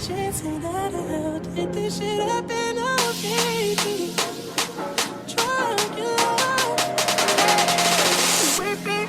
chance and that I'll take this shit up and okay. Drunk in love. With me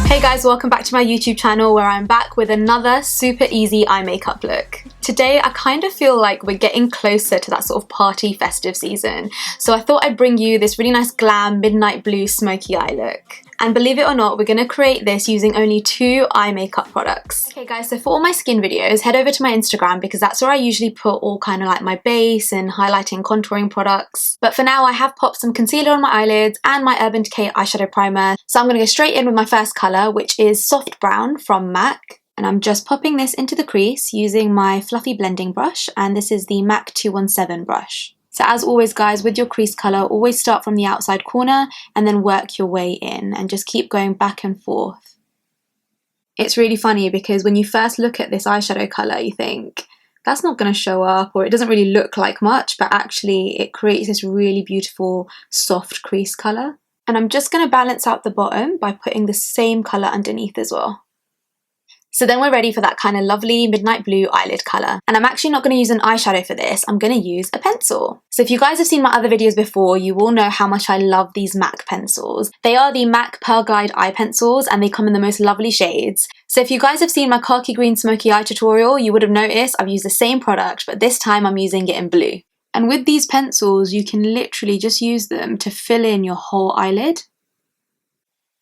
Hey guys, welcome back to my YouTube channel where I'm back with another super easy eye makeup look. Today I kind of feel like we're getting closer to that sort of party festive season, so I thought I'd bring you this really nice glam midnight blue smoky eye look. And believe it or not, we're going to create this using only 2 eye makeup products. Okay guys, so for all my skin videos, head over to my Instagram because that's where I usually put all kind of like my base and highlighting contouring products. But for now, I have popped some concealer on my eyelids and my Urban Decay eyeshadow primer. So I'm going to go straight in with my first colour, which is Soft Brown from MAC. And I'm just popping this into the crease using my fluffy blending brush, and this is the MAC 217 brush. So as always guys, with your crease colour, always start from the outside corner and then work your way in and just keep going back and forth. It's really funny because when you first look at this eyeshadow colour, you think, that's not going to show up, or it doesn't really look like much, but actually it creates this really beautiful soft crease colour. And I'm just going to balance out the bottom by putting the same colour underneath as well. So then we're ready for that kind of lovely midnight blue eyelid colour. And I'm actually not going to use an eyeshadow for this, I'm going to use a pencil. So if you guys have seen my other videos before, you will know how much I love these MAC pencils. They are the MAC Pearlglide eye pencils and they come in the most lovely shades. So if you guys have seen my khaki green smoky eye tutorial, you would have noticed I've used the same product, but this time I'm using it in blue. And with these pencils, you can literally just use them to fill in your whole eyelid.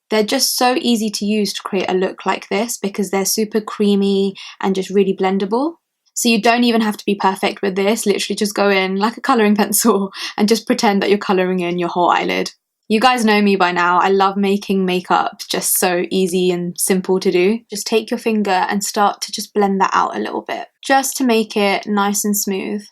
They're just so easy to use to create a look like this because they're super creamy and just really blendable. So you don't even have to be perfect with this, literally just go in like a colouring pencil and just pretend that you're colouring in your whole eyelid. You guys know me by now, I love making makeup just so easy and simple to do. Just take your finger and start to just blend that out a little bit, just to make it nice and smooth.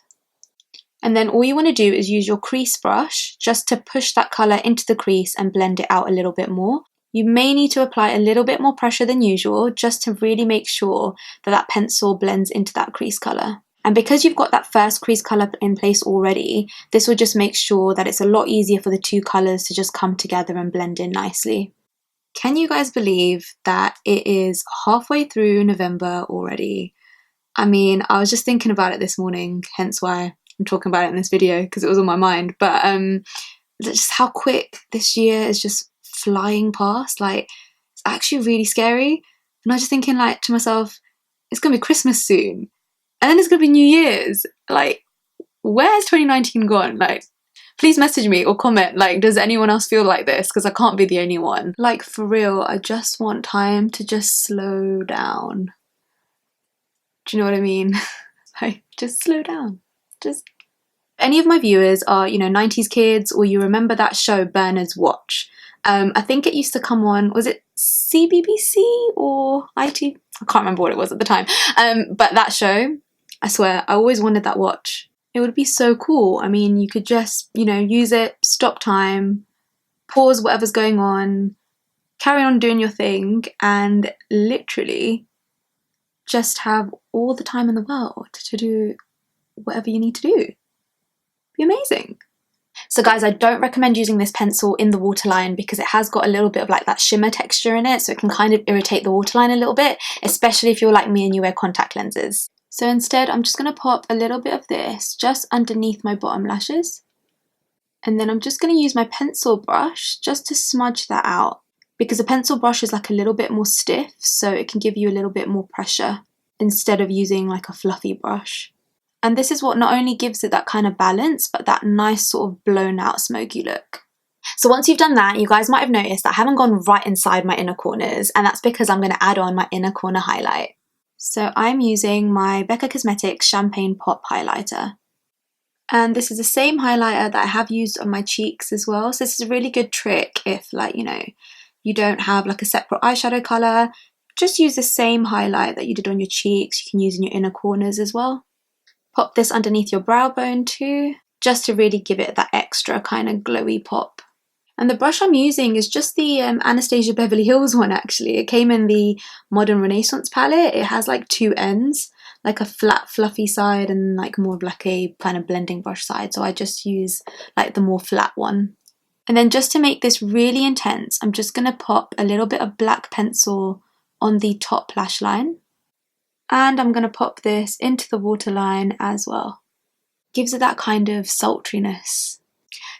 And then all you want to do is use your crease brush just to push that colour into the crease and blend it out a little bit more. You may need to apply a little bit more pressure than usual just to really make sure that that pencil blends into that crease colour. And because you've got that first crease colour in place already, this will just make sure that it's a lot easier for the 2 colours to just come together and blend in nicely. Can you guys believe that it is halfway through November already? I mean, I was just thinking about it this morning, hence why I'm talking about it in this video because it was on my mind. But just how quick this year is just flying past. Like, it's actually really scary. And I was just thinking like to myself, it's gonna be Christmas soon and then it's gonna be New Year's. Like, where's 2019 gone? Like, please message me or comment, like, does anyone else feel like this? Because I can't be the only one. Like, for real, I just want time to just slow down. Do you know what I mean? Like, just slow down. Just any of my viewers are, you know, 90s kids, or you remember that show Bernard's Watch. I think it used to come on, was it CBBC or IT? I can't remember what it was at the time. But that show, I swear, I always wanted that watch. It would be so cool. I mean, you could just, you know, use it, stop time, pause whatever's going on, carry on doing your thing, and literally just have all the time in the world to do whatever you need to do. Be amazing. So guys, I don't recommend using this pencil in the waterline because it has got a little bit of like that shimmer texture in it, so it can kind of irritate the waterline a little bit, especially if you're like me and you wear contact lenses. So instead, I'm just going to pop a little bit of this just underneath my bottom lashes. And then I'm just going to use my pencil brush just to smudge that out, because a pencil brush is like a little bit more stiff, so it can give you a little bit more pressure instead of using like a fluffy brush. And this is what not only gives it that kind of balance, but that nice sort of blown out smoky look. So once you've done that, you guys might have noticed that I haven't gone right inside my inner corners, and that's because I'm going to add on my inner corner highlight. So I'm using my Becca Cosmetics Champagne Pop Highlighter. And this is the same highlighter that I have used on my cheeks as well. So this is a really good trick if, like, you know, you don't have like a separate eyeshadow colour. Just use the same highlight that you did on your cheeks. You can use in your inner corners as well. Pop this underneath your brow bone too, just to really give it that extra kind of glowy pop. And the brush I'm using is just the Anastasia Beverly Hills one actually. It came in the Modern Renaissance palette. It has like two ends, like a flat fluffy side and like more of like a kind of blending brush side. So I just use like the more flat one. And then just to make this really intense, I'm just going to pop a little bit of black pencil on the top lash line. And I'm going to pop this into the waterline as well. Gives it that kind of sultriness.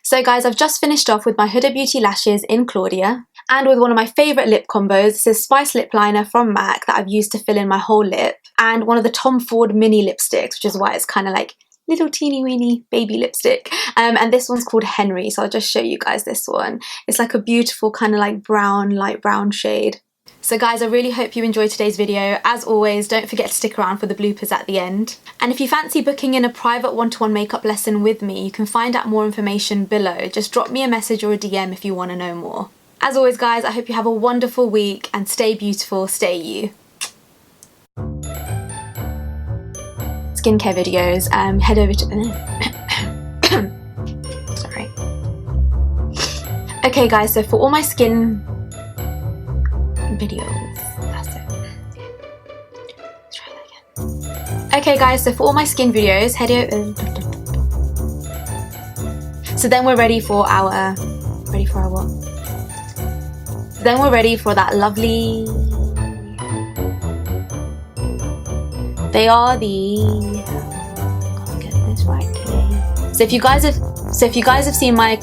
So guys, I've just finished off with my Huda Beauty lashes in Claudia. And with one of my favourite lip combos, this is Spice Lip Liner from MAC that I've used to fill in my whole lip. And one of the Tom Ford mini lipsticks, which is why it's kind of like little teeny weeny baby lipstick. And this one's called Henry, so I'll just show you guys this one. It's like a beautiful kind of like brown, light brown shade. So guys, I really hope you enjoyed today's video. As always, don't forget to stick around for the bloopers at the end. And if you fancy booking in a private one-to-one makeup lesson with me, you can find out more information below. Just drop me a message or a DM if you want to know more. As always guys, I hope you have a wonderful week and stay beautiful, stay you. Skincare videos, head over to sorry. Okay guys, so for all my skin videos, that's it. Let's try that again. Okay guys, so for all my skin videos, head over. So then we're ready for our what? Then we're ready for that lovely. They are the. Can't get this right today. So if you guys have seen my.